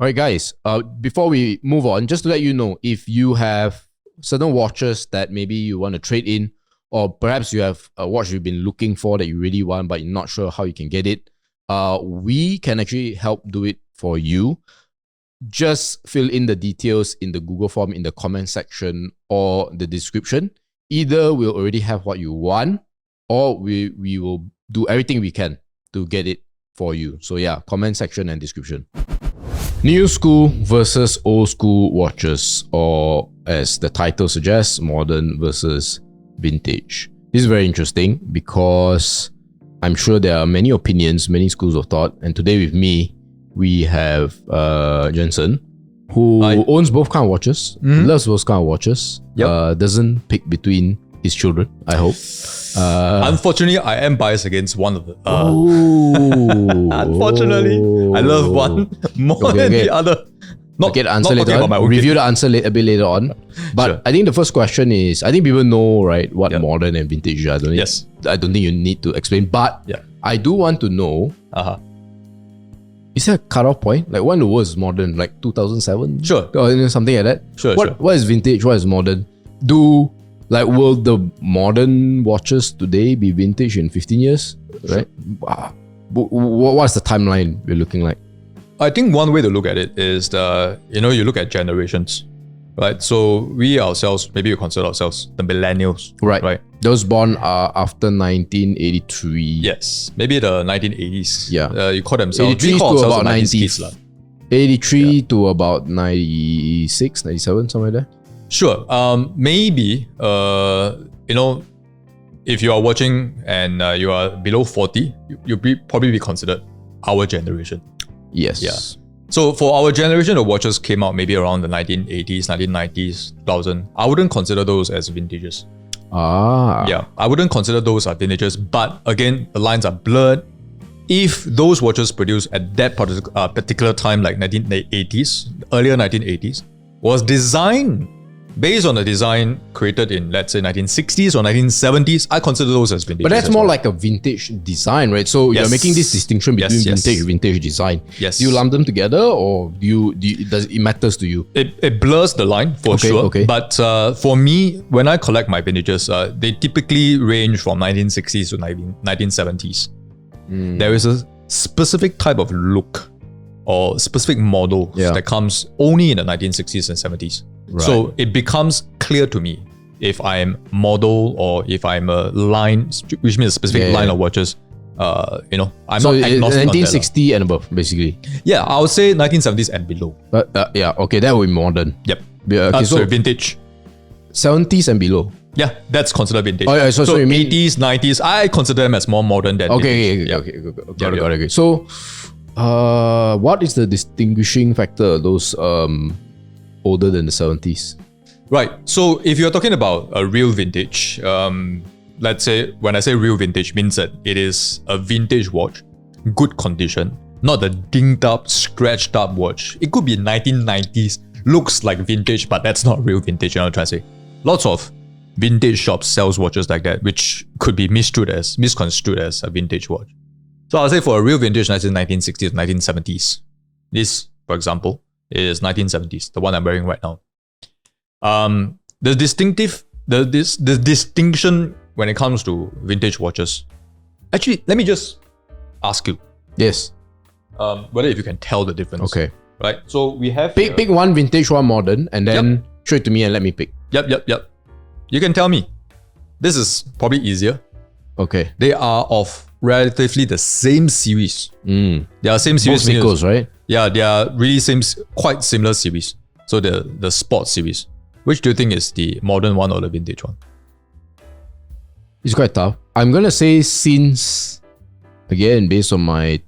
All right, guys. Before we move on, just to let you know, if you have certain watches that maybe you want to trade in, or perhaps you have a watch you've been looking for that you really want, but you're not sure how you can get it, we can actually help do it for you. Just fill in the details in the Google form in the comment section or the description. Either we'll already have what you want, or we will do everything we can to get it for you. So yeah, comment section and description. New school versus old school watches, or as the title suggests, modern versus vintage. This is very interesting because I'm sure there are many opinions, many schools of thought. And today with me, we have Jensen, who owns both kind of watches, loves both kind of watches, doesn't pick between his children, I hope. Unfortunately, I am biased against one of them. Unfortunately, I love one more than the other. Not get the answer later on. Review the answer a bit later on. But sure. I think the first question is, I think people know, right, what modern and vintage are. I don't think you need to explain. But I do want to know, is there a cutoff point? Like when the word is modern, like 2007? Sure. Or something like that? Sure. What is vintage? What is modern? Will the modern watches today be vintage in 15 years? Right? What's the timeline we're looking like? I think one way to look at it is you look at generations, right? So we ourselves, maybe we consider ourselves the millennials, right? Those born after 1983. Yes, maybe the 1980s. Yeah, you call themselves. 83 to about 90s. 83 to about 96, 97, somewhere there. Sure. Maybe if you are watching and you are below 40, you'll probably be considered our generation. Yes. Yeah. So for our generation, the watches came out maybe around the 1980s, 1990s, 2000. I wouldn't consider those as vintages. Yeah, I wouldn't consider those as vintages. But again, the lines are blurred. If those watches produced at that particular time, like 1980s, earlier 1980s, was designed based on a design created in, let's say, 1960s or 1970s, I consider those as vintage. But that's more like a vintage design, right? So you're making this distinction between vintage design. Yes. Do you lump them together, or does it matters to you? It blurs the line for sure. Okay. But for me, when I collect my vintages, they typically range from 1960s to 1970s. There is a specific type of look or specific model that comes only in the 1960s and 70s. Right. So it becomes clear to me if I'm model or if I'm a line, which means a specific line of watches. I'm not agnostic 1960 and above, basically. Yeah, I would say 1970s and below. Okay, that would be modern. Yep. So vintage. 70s and below. Yeah, that's considered vintage. Oh, yeah, so you mean 80s, 90s, I consider them as more modern than vintage. Got it. So, what is the distinguishing factor of those older than the 70s? Right. So if you're talking about a real vintage, let's say when I say real vintage, means that it is a vintage watch, good condition, not a dinged up, scratched up watch. It could be 1990s, looks like vintage, but that's not real vintage. You know what I'm trying to say? Lots of vintage shops sells watches like that, which could be misconstrued as a vintage watch. So I'll say for a real vintage, 1960s, 1970s. This, for example, is 1970s, the one I'm wearing right now. The distinction when it comes to vintage watches. Actually, let me just ask you. Yes. Whether if you can tell the difference. Okay. Right. So we have pick one vintage, one modern, and then show it to me and let me pick. Yep. You can tell me. This is probably easier. Okay. They are of relatively the same series. They are same series. Both Nichols, right? Yeah, they are really quite similar series. So the sports series. Which do you think is the modern one or the vintage one? It's quite tough. I'm gonna say, since, again, based on my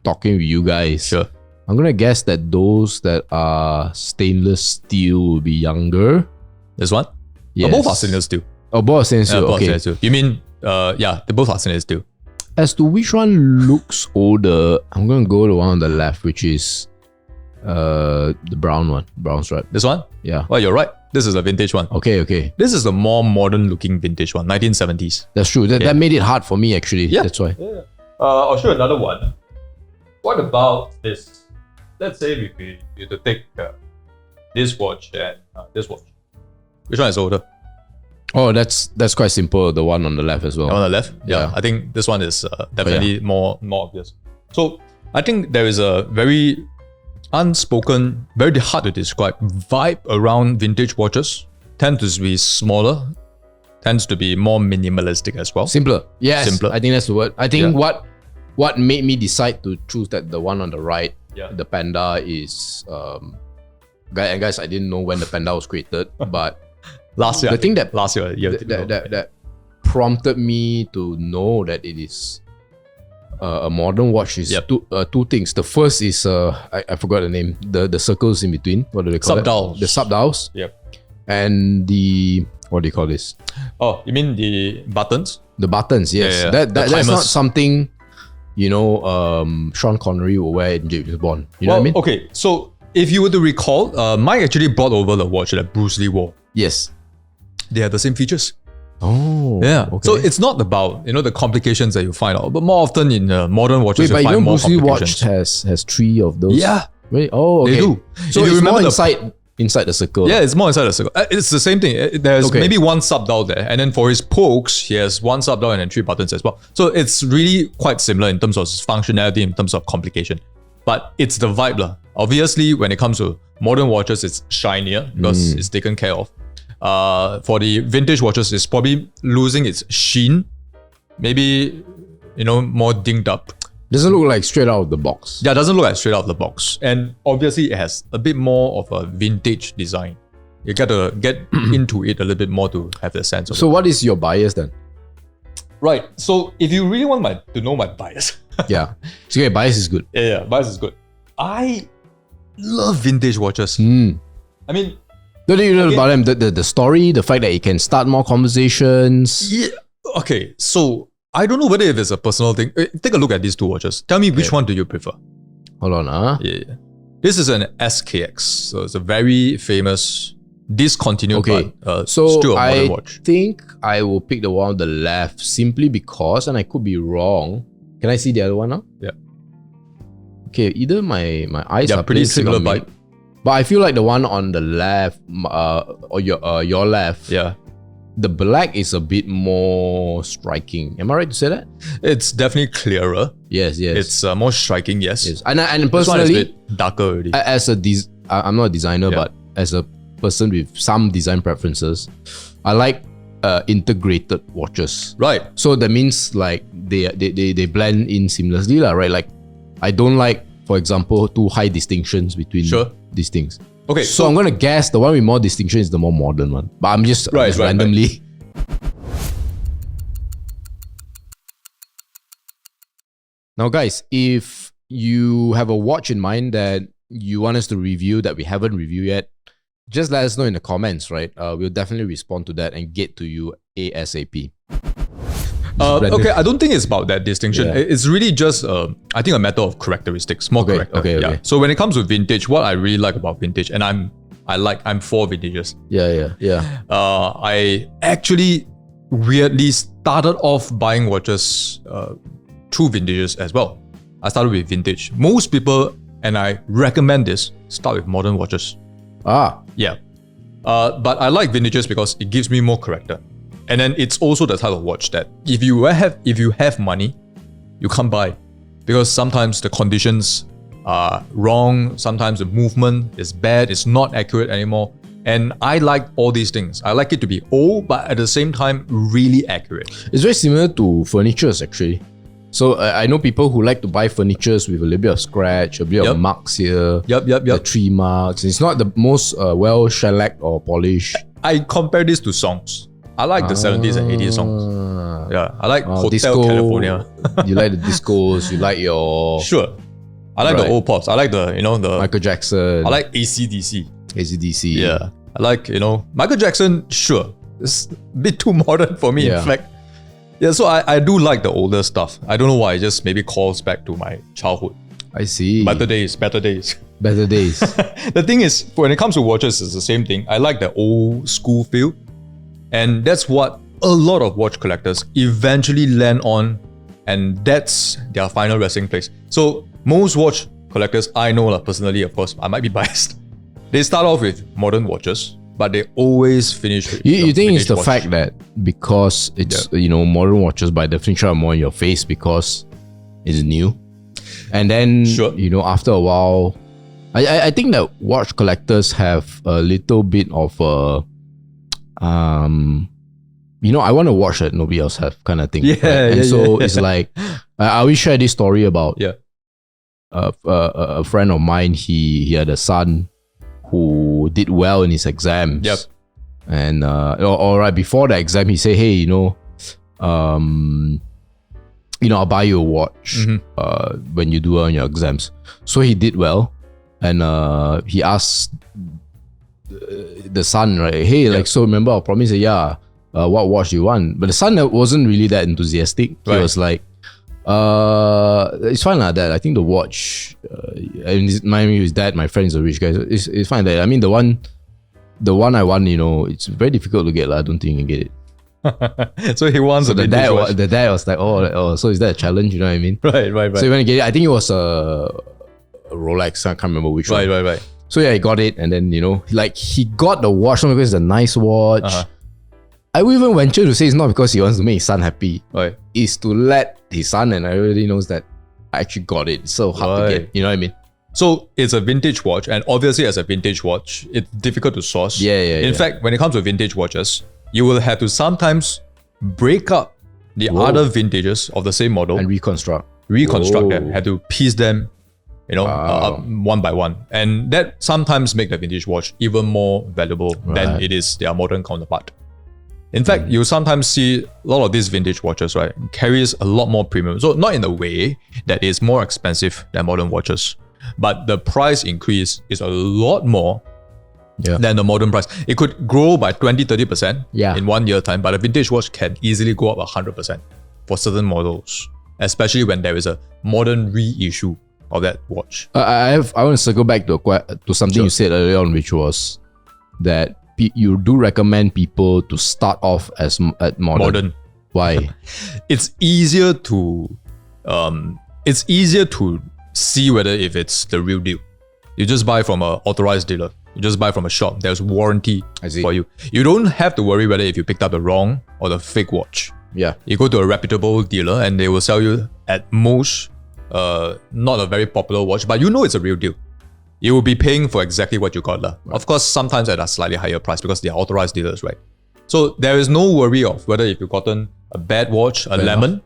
talking with you guys, sure, I'm gonna guess that those that are stainless steel will be younger. This one? Yes. Both are stainless steel. Oh, both are stainless steel. Okay. You mean, they both are stainless steel. As to which one looks older, I'm gonna go to one on the left, which is the brown one, brown stripe. This one? Yeah. Well, you're right. This is a vintage one. Okay. This is the more modern looking vintage one, 1970s. That's true. That made it hard for me, actually. Yeah. That's why. Yeah. I'll show you another one. What about this? let's say if we were to take this watch and this watch. Which one is older? Oh, that's quite simple. The one on the left as well. On the left? Yeah. Yeah. I think this one is definitely more obvious. So I think there is a very unspoken, very hard to describe vibe around vintage watches. Tends to be smaller, tends to be more minimalistic as well. Simpler. Yes. Simpler. I think that's the word. I think what made me decide to choose that the one on the right, the Panda, is guys, I didn't know when the Panda was created, but last year. the thing that last year, that prompted me to know that it is a modern watch is two things. The first is I forgot the name. The circles in between. What do they call Subdials. it? The subdials. Yep. And the, what do you call this? Oh, you mean the buttons? The buttons. Yes. Yeah. That's not timers. something, Sean Connery will wear in James Bond. You know what I mean? Okay, so if you were to recall, Mike actually brought over the watch that Bruce Lee wore. Yes. They have the same features. Oh. Yeah. Okay. So it's not about the complications that you find out, but more often in modern watches Wait, you but find more Bruce Lee watch complications. has three of those. Yeah, Really? Oh, okay. they do. So If you it's remember more inside the circle. Yeah, it's more inside the circle. It's the same thing. There's maybe one subdial there, and then for his pokes, he has one subdial and then 3 buttons as well. So it's really quite similar in terms of functionality, in terms of complication. But it's the vibe lah. Obviously, when it comes to modern watches, it's shinier because it's taken care of. For the vintage watches, it's probably losing its sheen. Maybe, more dinged up. Doesn't look like straight out of the box. Yeah, it doesn't look like straight out of the box. And obviously, it has a bit more of a vintage design. You got to get into it a little bit more to have the sense of So it. what is your bias then? Right. So if you really want to know my bias, Yeah. So okay, bias is good. yeah, bias is good. I love vintage watches. I mean, What do you know about them? The story, the fact that it can start more conversations. yeah. Okay, so I don't know whether if it's a personal thing. Take a look at these two watches. Tell me which one do you prefer? Hold on, Yeah. This is an SKX, so it's a very famous discontinued Okay, but so still a modern I watch. think I will pick the one on the left simply because, and I could be wrong. Can I see the other one now? Yeah. Okay, either my eyes Yeah, are pretty playing trick similar on me, vibe. but I feel like the one on the left, or your left, Yeah. the black is a bit more striking. Am I right to say that? It's definitely clearer. Yes, yes. It's more striking, yes. yes. And This one is a personally, bit darker already. I'm not a designer, Yeah. but as a person with some design preferences, I like integrated watches. Right. So that means like they blend in seamlessly, right? Like I don't like, for example, too high distinctions between these things. Okay, So I'm gonna guess the one with more distinction is the more modern one. But I'm just Right. randomly. Now, guys, if you have a watch in mind that you want us to review that we haven't reviewed yet, just let us know in the comments, right? We'll definitely respond to that and get to you ASAP. Random. Okay, I don't think it's about that distinction. Yeah. It's really just, I think, a matter of characteristics, more character. okay. So when it comes to vintage, what I really like about vintage, and I'm for vintages. Yeah. I actually weirdly started off buying watches through vintages as well. I started with vintage. Most people, and I recommend this, start with modern watches. Yeah. But I like vintages because it gives me more character. And then it's also the type of watch that if you have money, you can't buy. Because sometimes the conditions are wrong, sometimes the movement is bad, it's not accurate anymore. And I like all these things. I like it to be old, but at the same time, really accurate. It's very similar to furnitures, actually. So I know people who like to buy furnitures with a little bit of scratch, a bit of marks here. Yep. The tree marks. It's not the most well shellacked or polished. I compare this to songs. I like the 70s and 80s songs. Yeah, I like Hotel disco, California. You like the discos, you like your... Sure. I like the old pops. I like the Michael Jackson. I like AC/DC. AC/DC. Yeah. I like, Michael Jackson, sure. It's a bit too modern for me, in fact. Yeah, so I do like the older stuff. I don't know why, it just maybe calls back to my childhood. I see. Better days. Better days. The thing is, when it comes to watches, it's the same thing. I like the old school feel. And that's what a lot of watch collectors eventually land on. And that's their final resting place. So most watch collectors I know personally, of course, I might be biased. They start off with modern watches, but they always finish with You think it's the watch. fact that because it's modern watches by definition are more in your face because it's new, and then Sure. after a while, I think that watch collectors have a little bit of a I want a watch that nobody else have kind of thing. Yeah, right? And so it's like I always share this story about a friend of mine. He had a son who did well in his exams. Yep. And all right, before the exam, he said, "Hey, I'll buy you a watch when you do well on your exams." So he did well, and he asked the son, right? Hey, so remember our promise? Yeah. What watch do you want? But the son wasn't really that enthusiastic. He was like, it's fine like that. I think the watch, and his dad, my friend is a rich guy. So it's fine that. I mean, the one I want, it's very difficult to get. I don't think you can get it. So he wants a vintage watch. The dad was like, oh, so is that a challenge? You know what I mean? Right. So he went to get it. I think it was a Rolex. I can't remember which one. Right. So yeah, he got it, and then he got the watch not because it's a nice watch. I would even venture to say it's not because he wants to make his son happy. Right. It's to let his son and everybody knows that I actually got it. It's so hard to get. You know what I mean? So it's a vintage watch, and obviously as a vintage watch, it's difficult to source. In fact, when it comes to vintage watches, you will have to sometimes break up the other vintages of the same model and reconstruct them, have to piece them, up one by one, and that sometimes make the vintage watch even more valuable than it is their modern counterpart. In fact, you sometimes see a lot of these vintage watches, right, carries a lot more premium. So not in a way that it's more expensive than modern watches, but the price increase is a lot more than the modern price. It could grow by 20-30% in 1 year time, but a vintage watch can easily go up 100% for certain models, especially when there is a modern reissue of that watch. I want to circle back to something you said earlier on, which was that you do recommend people to start off at modern. Why? It's easier to see whether if it's the real deal. You just buy from an authorized dealer. You just buy from a shop. There's warranty for you. You don't have to worry whether if you picked up the wrong or the fake watch. Yeah. You go to a reputable dealer and they will sell you at most not a very popular watch, but it's a real deal. You will be paying for exactly what you got. Right. Of course, sometimes at a slightly higher price because they are authorized dealers, right? So there is no worry of whether if you've gotten a bad watch, lemon,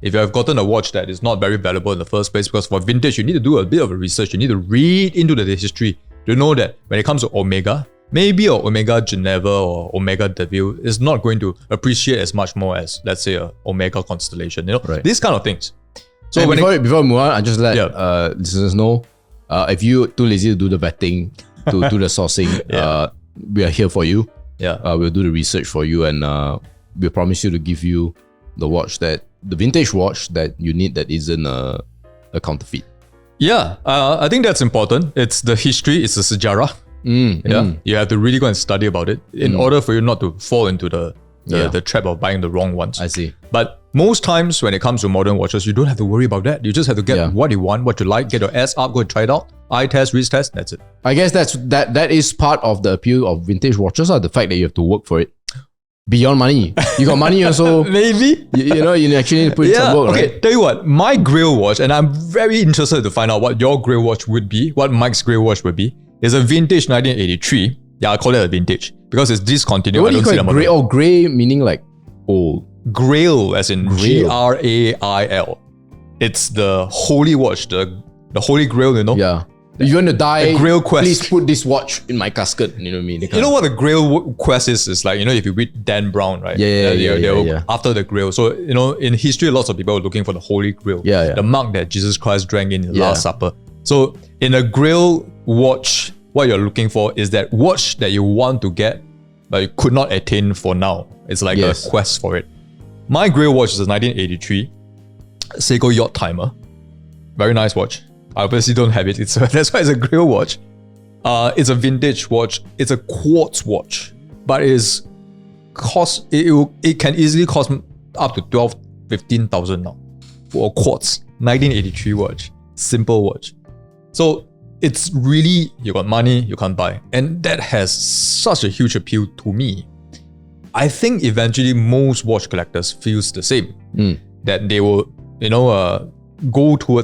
if you have gotten a watch that is not very valuable in the first place, because for vintage, you need to do a bit of a research. You need to read into the history to know that when it comes to Omega, maybe a Omega Geneva or Omega Deville is not going to appreciate as much more as, let's say, a Omega Constellation. These kind of things. So before we move on, I just let listeners know, if you're too lazy to do the vetting, to do the sourcing, we are here for you. We'll do the research for you, and we'll promise you to give you the vintage watch that you need that isn't a counterfeit. I think that's important. It's the history, it's the sejarah. You have to really go and study about it in order for you not to fall into the trap of buying the wrong ones. I see. But most times when it comes to modern watches, you don't have to worry about that. You just have to get what you want, what you like, get your ass up, go and try it out, eye test, wrist test, that's it. I guess that is part of the appeal of vintage watches, the fact that you have to work for it. Beyond money. You got money also. Maybe. You actually need to put in some work, right? Tell you what, my Grail watch, and I'm very interested to find out what your Grail watch would be, what Mike's Grail watch would be, is a vintage 1983. Yeah, I call it a vintage because it's discontinued. What do you call it? Grey? Oh, grey meaning like old. Grail, as in Grail. It's the holy watch, the holy Grail, Yeah. If you want to die, the Grail quest. Please put this watch in my casket. You know what I mean? You know what the Grail quest is? It's like, if you read Dan Brown, right? Yeah. After the Grail. So, in history, lots of people are looking for the Holy Grail. Yeah. The mug that Jesus Christ drank in the Last Supper. So, in a Grail watch, what you're looking for is that watch that you want to get, but you could not attain for now. It's like a quest for it. My Grail watch is a 1983 Seiko Yacht Timer. Very nice watch. I obviously don't have it. That's why it's a Grail watch. It's a vintage watch. It's a quartz watch, but it can easily cost up to 12,000-15,000 now for a quartz 1983 watch, simple watch. So it's really, you got money, you can't buy. And that has such a huge appeal to me. I think eventually most watch collectors feels the same. That they will,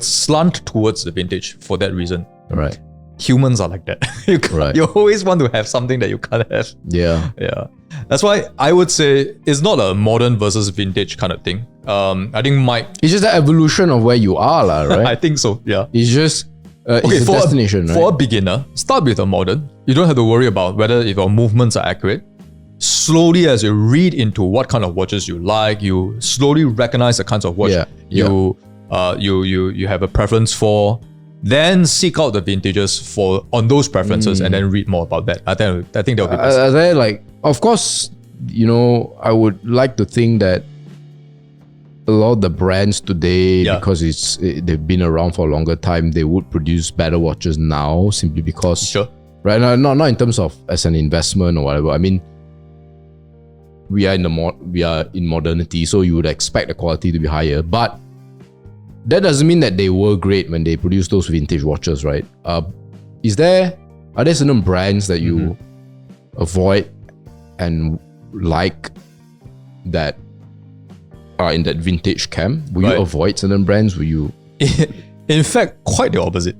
slant towards the vintage for that reason. Right. Humans are like that. You always want to have something that you can't have. Yeah. Yeah. That's why I would say it's not a modern versus vintage kind of thing. I think it's just the evolution of where you are, right? I think so, yeah. It's just it's a destination, right? For a beginner, start with a modern. You don't have to worry about whether if your movements are accurate. Slowly, as you read into what kind of watches you like, you slowly recognize the kinds of watch you have a preference for. Then seek out the vintages on those preferences and then read more about that. I think that would be best. Are there of course, I would like to think that a lot of the brands today, because they've been around for a longer time, they would produce better watches now simply because, right? Not in terms of as an investment or whatever. I mean, we are in modernity, so you would expect the quality to be higher, but that doesn't mean that they were great when they produced those vintage watches, right? Are there certain brands that you avoid and like that are in that vintage camp? Will you avoid certain brands? Will you? In fact, quite the opposite.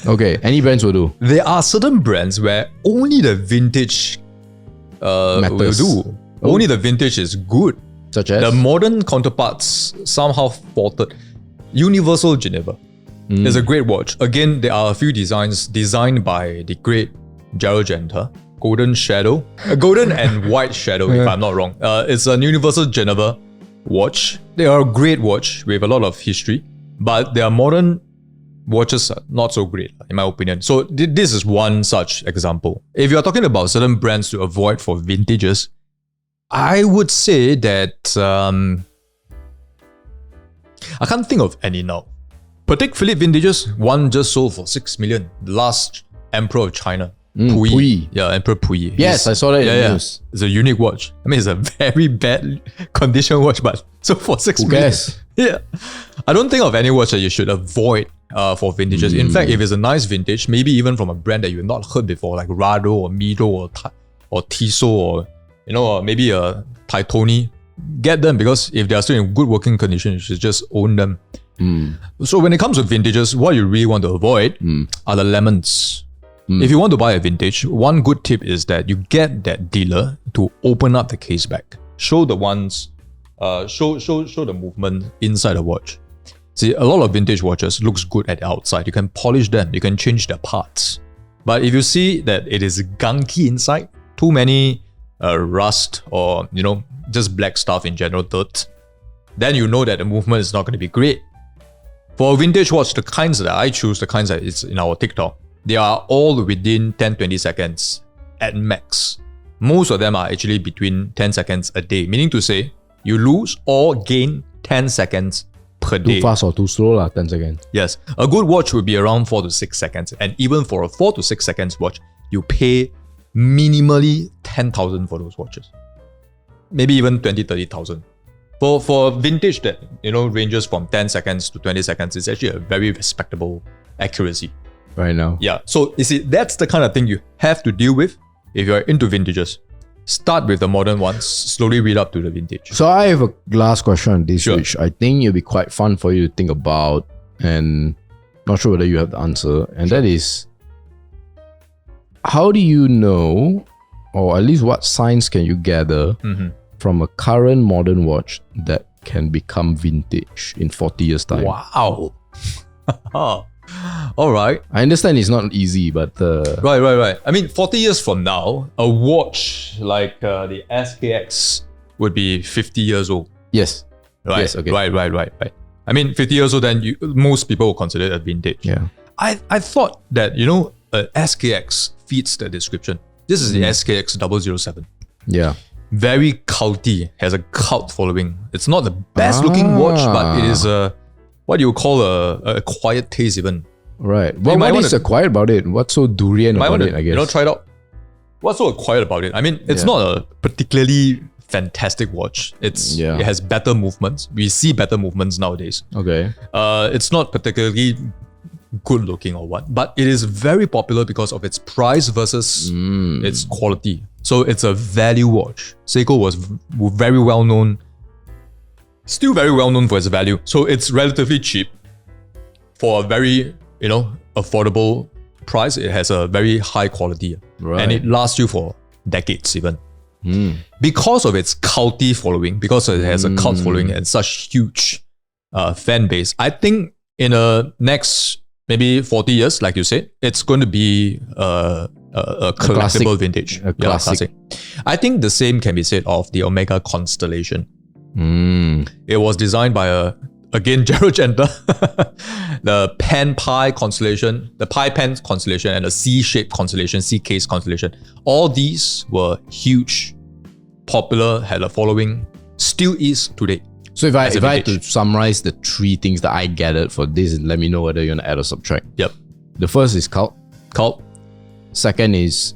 Okay, any brands will do. There are certain brands where only the vintage will do. Only the vintage is good. Such as? The modern counterparts somehow faltered. Universal Geneva is a great watch. Again, there are a few designs designed by the great Gerald Genta. Golden and white shadow, if I'm not wrong. It's a Universal Geneva watch. They are a great watch with a lot of history, but their modern watches are not so great, in my opinion. So this is one such example. If you are talking about certain brands to avoid for vintages, I would say that I can't think of any now. Patek Philippe vintages, one just sold for 6 million. The last Emperor of China. Puyi. Yeah, Emperor Puyi. Yes, I saw that in the news. It's a unique watch. I mean, it's a very bad condition watch, but so for 6 million. Who cares? Yeah. I don't think of any watch that you should avoid for vintages. In fact, if it's a nice vintage, maybe even from a brand that you've not heard before, like Rado or Mido or Tissot or maybe a Titoni, get them, because if they are still in good working condition, you should just own them. So when it comes to vintages, what you really want to avoid are the lemons. If you want to buy a vintage, one good tip is that you get that dealer to open up the case back. Show the ones, show the movement inside the watch. See, a lot of vintage watches looks good at the outside. You can polish them, you can change the parts. But if you see that it is gunky inside, too many rust or, just black stuff in general, dirt, then you know that the movement is not going to be great. For a vintage watch, the kinds that I choose, the kinds that is in our TikTok, they are all within 10-20 seconds at max. Most of them are actually between 10 seconds a day, meaning to say you lose or gain 10 seconds per day. Too fast or too slow, 10 seconds. Yes. A good watch will be around 4 to 6 seconds. And even for a 4 to 6 seconds watch, you pay minimally 10,000 for those watches. Maybe even 20,000-30,000. For vintage that ranges from 10 seconds to 20 seconds, it's actually a very respectable accuracy. Right now. Yeah. So you see, that's the kind of thing you have to deal with if you're into vintages. Start with the modern ones, slowly read up to the vintage. So I have a last question on this, which I think it'll be quite fun for you to think about, and not sure whether you have the answer. And that is, how do you know, or at least what signs can you gather from a current modern watch that can become vintage in 40 years' time? Wow. All right. I understand it's not easy, but... Right. I mean, 40 years from now, a watch like the SKX would be 50 years old. Yes. Right. Yes, okay. Right. I mean, 50 years old, then most people will consider it a vintage. Yeah. I thought that, SKX fits the description. This is the SKX 007. Yeah. Very culty, has a cult following. It's not the best looking watch, but it is what you call a quiet taste even. Right. Well, what is acquired about it? What's so durian about it, I guess? Try it out. What's so acquired about it? I mean, it's not a particularly fantastic watch. It has better movements. We see better movements nowadays. Okay. It's not particularly good looking or what, but it is very popular because of its price versus its quality. So it's a value watch. Seiko was very well known, still very well known for its value. So it's relatively cheap for a very, affordable price. It has a very high quality, and it lasts you for decades even. Because of its culty following, because it has a cult following and such huge fan base, I think in the next maybe 40 years, like you said, it's going to be a collectible vintage. A classic. I think the same can be said of the Omega Constellation. It was designed by Gerald Genter, the Pen Pi constellation, the Pi Pen constellation, and the C-shaped constellation, C-case constellation. All these were huge, popular, had a following, still is today. So if I had to summarize the three things that I gathered for this, let me know whether you're gonna add or subtract. Yep. The first is cult. Cult. Second is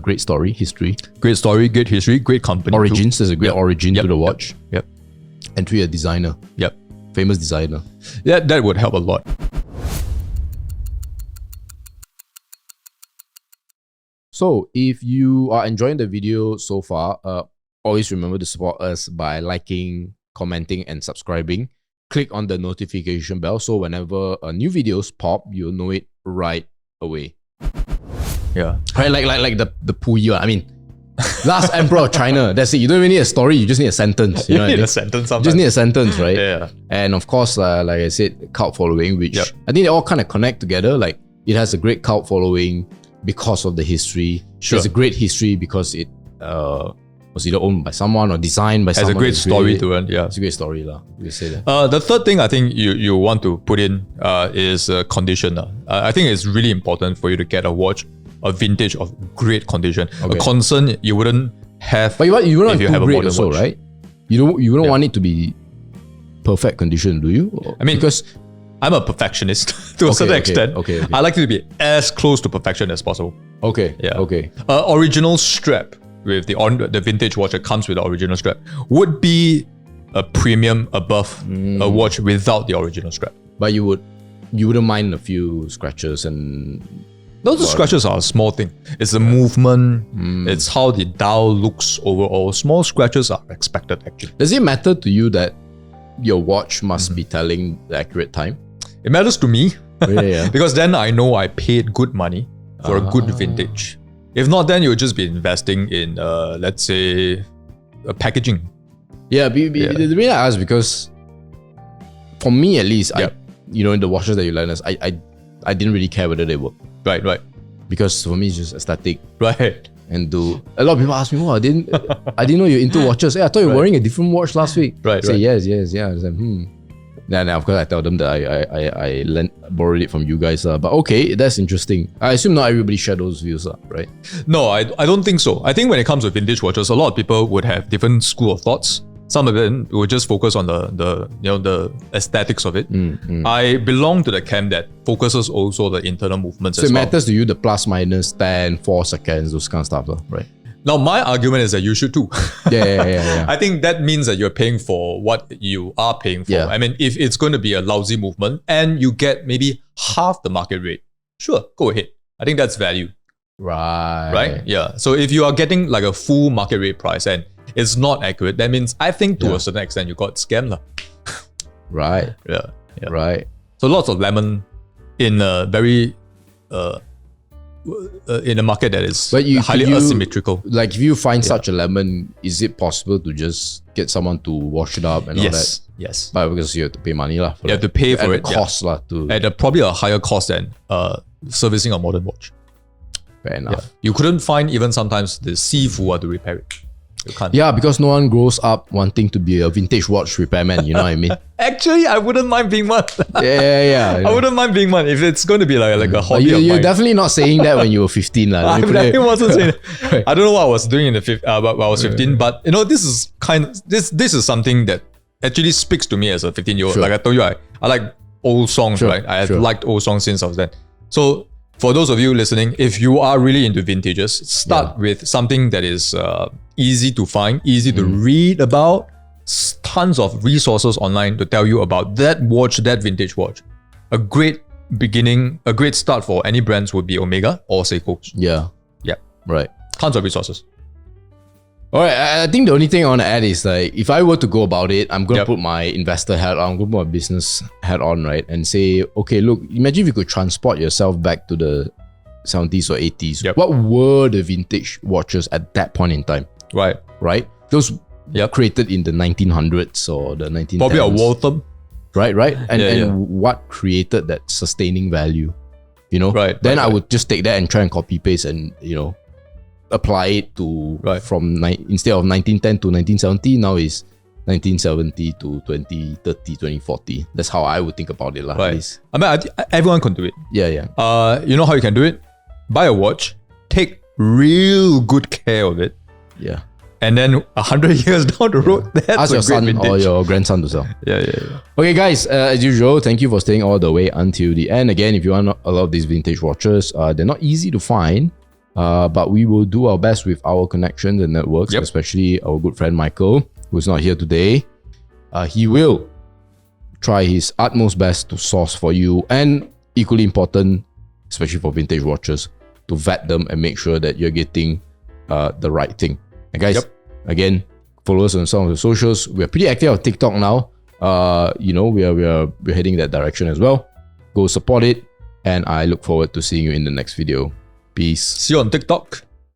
great story, history. Great story, great history, great company. Origins. There's a great origin to the watch. Yep. And three, a designer. Yep. Famous designer. Yeah, that would help a lot. So if you are enjoying the video so far, always remember to support us by liking, commenting, and subscribing. Click on the notification bell so whenever new videos pop, you'll know it right away. Yeah. Right, like the Puyi one. I mean, last emperor of China. That's it. You don't even need a story. You just need a sentence. You know need what I mean? a sentence sometimes. Just need a sentence, right? Yeah. And of course, like I said, cult following, which I think they all kind of connect together. Like it has a great cult following because of the history. Sure. It's a great history because it was either owned by someone or designed by someone. Has a great story to it. Yeah. It's a great story, lah. You say that. The third thing I think you want to put in is condition. I think it's really important for you to get a watch, a vintage of great condition. Okay. A concern you wouldn't have. But you wouldn't if you have have a great modern also, watch. right? You wouldn't want it to be perfect condition, do you? I mean, because I'm a perfectionist to a certain extent. Okay. I like it to be as close to perfection as possible. Okay. Yeah. Okay. Original strap with the vintage watch that comes with the original strap would be a premium above a watch without the original strap. But you wouldn't mind a few scratches and those scratches are a small thing. It's the movement. It's how the dial looks overall. Small scratches are expected actually. Does it matter to you that your watch must be telling the accurate time? It matters to me Yeah. because then I know I paid good money for a good vintage. If not, then you would just be investing in, let's say, packaging. Yeah, the reason I ask because for me at least, in the watches that you lend us, I didn't really care whether they work. Right. Because for me it's just aesthetic. Right. And a lot of people ask me, I didn't know you're into watches. Hey, I thought you were wearing a different watch last week. Right. I say yes. I was like, Then of course I tell them that I borrowed it from you guys. But okay, that's interesting. I assume not everybody share those views, right? No, I don't think so. I think when it comes to vintage watches, a lot of people would have different school of thoughts. Some of them would just focus on the aesthetics of it. I belong to the camp that focuses also the internal movements so as well. So it matters to you the plus, minus, 10, 4 seconds, those kind of stuff, right? Now, my argument is that you should too. Yeah. I think that means that you're paying for what you are paying for. Yeah. I mean, if it's going to be a lousy movement and you get maybe half the market rate, sure, go ahead. I think that's value. Right. Yeah. So if you are getting like a full market rate price and it's not accurate, that means I think to a certain extent you got scammed. Right. Yeah. Right. So lots of lemon in a very in a market that is highly asymmetrical. Like if you find such a lemon, is it possible to just get someone to wash it up and all that? Yes. But because you have to pay money you have to pay for it. Cost at probably a higher cost than servicing a modern watch. Fair enough. Yeah. You couldn't find even sometimes the sifu to repair it. You can't. Yeah, because no one grows up wanting to be a vintage watch repairman, you know what I mean? Actually, I wouldn't mind being one. Yeah. I wouldn't mind being one if it's going to be like a hobby of You're mine. definitely not saying that when you were 15. I definitely wasn't saying that. I don't know what I was doing when I was 15, but this is this is something that actually speaks to me as a 15-year-old. Sure. Like I told you, I like old songs, right? I have liked old songs since I was then. So for those of you listening, if you are really into vintages, start with something that is easy to find, easy to read about, tons of resources online to tell you about that watch, that vintage watch. A great beginning, a great start for any brands would be Omega or Seiko's. Yeah. Yeah. Right. Tons of resources. All right, I think the only thing I want to add is like, if I were to go about it, I'm going to Yep. put my investor hat on, I'm going to put my business hat on, right? And say, okay, look, imagine if you could transport yourself back to the 70s or 80s. Yep. What were the vintage watches at that point in time, Right. right? Those Yep. created in the 1900s or the 1910s. Probably a Waltham. Right. And, Yeah, and yeah. what created that sustaining value, you know? Right, Then right, I right. would just take that and try and copy paste and, apply it to Right. instead of 1910 to 1970, now is 1970 to 2030, 2040. That's how I would think about it. At Right. least. I mean, everyone can do it. Yeah. You know how you can do it? Buy a watch, take real good care of it, Yeah. and then 100 years down the road, that's Ask a your great son vintage. or your grandson to sell. Yeah. Okay, guys, as usual, thank you for staying all the way until the end. Again, if you want a lot of these vintage watches, they're not easy to find, but we will do our best with our connections and networks, Yep. especially our good friend Michael, who's not here today. He will try his utmost best to source for you, and equally important, especially for vintage watches, to vet them and make sure that you're getting the right thing. And guys, Yep. again, follow us on some of the socials. We're pretty active on TikTok now. We're heading that direction as well. Go support it, and I look forward to seeing you in the next video. Peace. See you on TikTok.